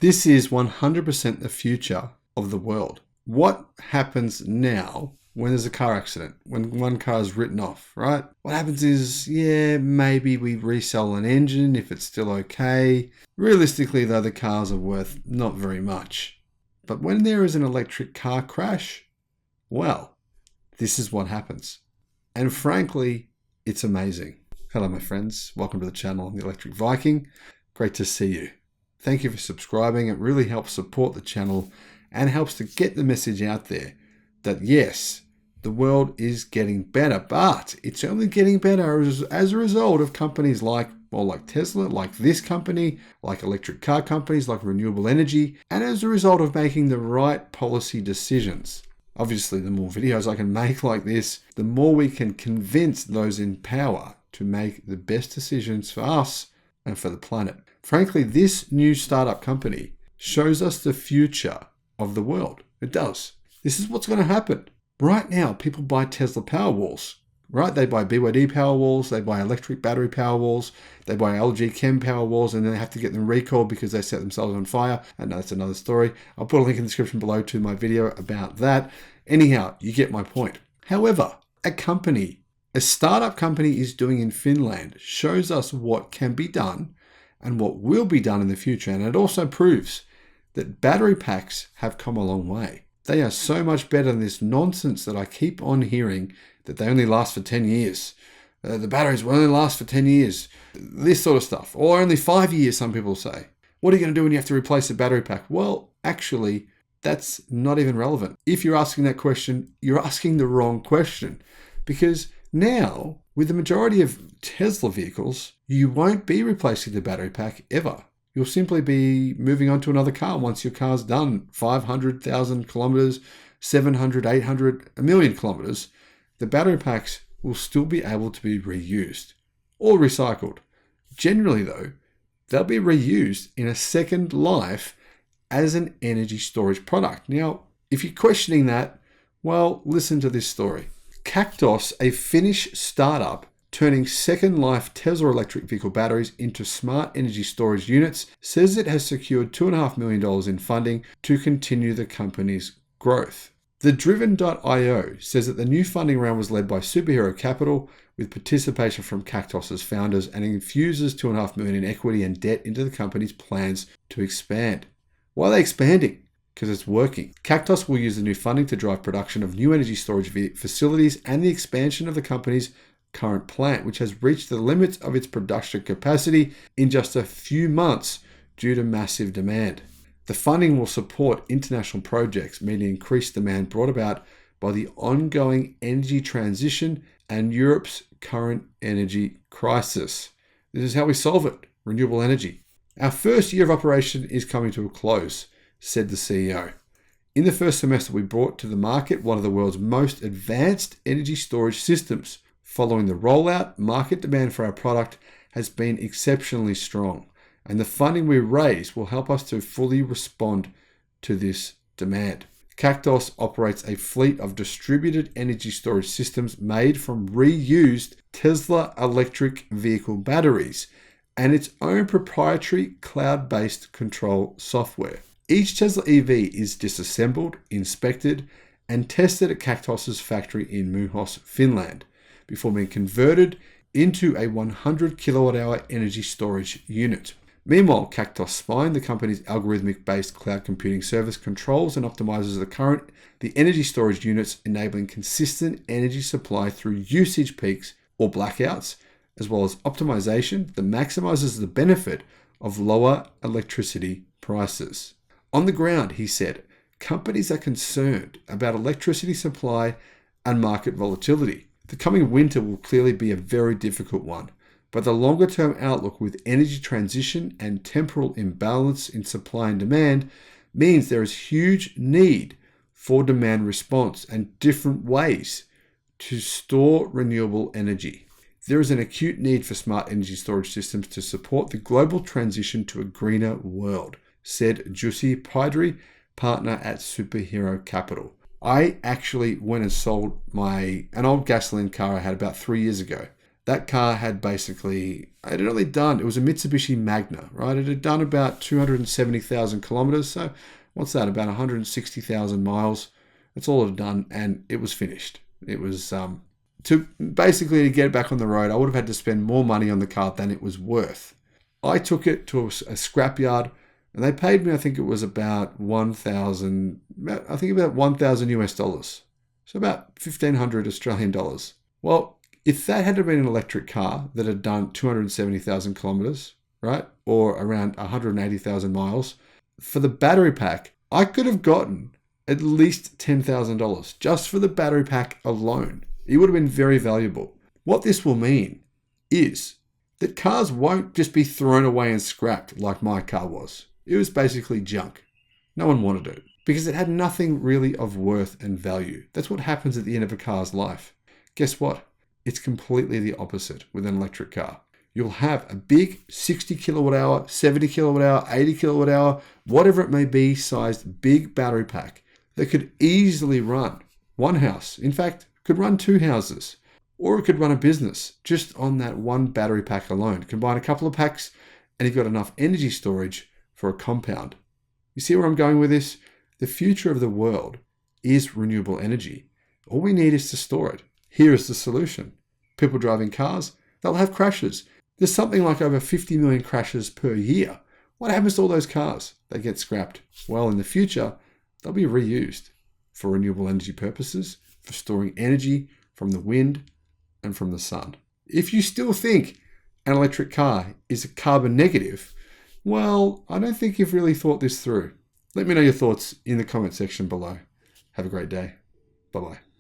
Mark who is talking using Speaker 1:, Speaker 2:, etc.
Speaker 1: This is 100% the future of the world. What happens now when there's a car accident, when one car is written off, right? What happens is, maybe we resell an engine if it's still okay. Realistically, though, the cars are worth not very much. But when there is an electric car crash, well, this is what happens. And frankly, it's amazing. Hello, my friends. Welcome to the channel. I'm the Electric Viking. Great to see you. Thank you for subscribing. It really helps support the channel and helps to get the message out there that yes, the world is getting better, but it's only getting better as a result of companies like Tesla, like this company, like electric car companies, like renewable energy, and as a result of making the right policy decisions. Obviously, the more videos I can make like this, the more we can convince those in power to make the best decisions for us and for the planet. Frankly, this new startup company shows us the future of the world. It does. This is what's going to happen. Right now, people buy Tesla Powerwalls, right? They buy BYD Powerwalls, they buy electric battery Powerwalls, they buy LG Chem Powerwalls, and then they have to get them recalled because they set themselves on fire. And that's another story. I'll put a link in the description below to my video about that. Anyhow, you get my point. However, a startup company is doing in Finland shows us what can be done and what will be done in the future. And it also proves that battery packs have come a long way. They are so much better than this nonsense that I keep on hearing that they only last for 10 years. The batteries will only last for 10 years. This sort of stuff. Or only 5 years, some people say. What are you going to do when you have to replace a battery pack? Well, actually, that's not even relevant. If you're asking that question, you're asking the wrong question. Because now, with the majority of Tesla vehicles, you won't be replacing the battery pack ever. You'll simply be moving on to another car once your car's done 500,000 kilometers, 700, 800, a million kilometers. The battery packs will still be able to be reused or recycled. Generally, though, they'll be reused in a second life as an energy storage product. Now, if you're questioning that, well, listen to this story. Cactos, a Finnish startup turning second life Tesla electric vehicle batteries into smart energy storage units, says it has secured $2.5 million in funding to continue the company's growth. The Driven.io says that the new funding round was led by Superhero Capital with participation from Cactos's founders and infuses $2.5 million in equity and debt into the company's plans to expand. Why are they expanding? Because it's working. Cactos will use the new funding to drive production of new energy storage facilities and the expansion of the company's current plant, which has reached the limits of its production capacity in just a few months due to massive demand. The funding will support international projects, meeting increased demand brought about by the ongoing energy transition and Europe's current energy crisis. This is how we solve it: renewable energy. Our first year of operation is coming to a close, said the CEO. In the first semester, we brought to the market one of the world's most advanced energy storage systems. Following the rollout, market demand for our product has been exceptionally strong, and the funding we raised will help us to fully respond to this demand. Cactos operates a fleet of distributed energy storage systems made from reused Tesla electric vehicle batteries and its own proprietary cloud-based control software. Each Tesla EV is disassembled, inspected, and tested at Cactos's factory in Muhos, Finland, before being converted into a 100 kilowatt-hour energy storage unit. Meanwhile, Cactos Spine, the company's algorithmic-based cloud computing service, controls and optimizes the energy storage units, enabling consistent energy supply through usage peaks or blackouts, as well as optimization that maximizes the benefit of lower electricity prices. On the ground, he said, companies are concerned about electricity supply and market volatility. The coming winter will clearly be a very difficult one, but the longer-term outlook with energy transition and temporal imbalance in supply and demand means there is huge need for demand response and different ways to store renewable energy. There is an acute need for smart energy storage systems to support the global transition to a greener world, said Jussi Paidri, partner at Superhero Capital. I actually went and sold an old gasoline car I had about 3 years ago. That car had basically, it had only done, it was a Mitsubishi Magna, right? It had done about 270,000 kilometers. So what's that? About 160,000 miles. That's all it had done. And it was finished. It was, to get it back on the road, I would have had to spend more money on the car than it was worth. I took it to a scrapyard and they paid me, I think it was about 1,000 US dollars. So about 1,500 Australian dollars. Well, if that had been an electric car that had done 270,000 kilometers, right, or around 180,000 miles, for the battery pack, I could have gotten at least $10,000 just for the battery pack alone. It would have been very valuable. What this will mean is that cars won't just be thrown away and scrapped like my car was. It was basically junk. No one wanted it because it had nothing really of worth and value. That's what happens at the end of a car's life. Guess what? It's completely the opposite with an electric car. You'll have a big 60 kilowatt hour, 70 kilowatt hour, 80 kilowatt hour, whatever it may be, sized big battery pack that could easily run one house. In fact, could run two houses, or it could run a business just on that one battery pack alone. Combine a couple of packs and you've got enough energy storage for a compound. You see where I'm going with this? The future of the world is renewable energy. All we need is to store it. Here is the solution. People driving cars, they'll have crashes. There's something like over 50 million crashes per year. What happens to all those cars? They get scrapped. Well, in the future, they'll be reused for renewable energy purposes, for storing energy from the wind and from the sun. If you still think an electric car is a carbon negative, well, I don't think you've really thought this through. Let me know your thoughts in the comment section below. Have a great day. Bye-bye.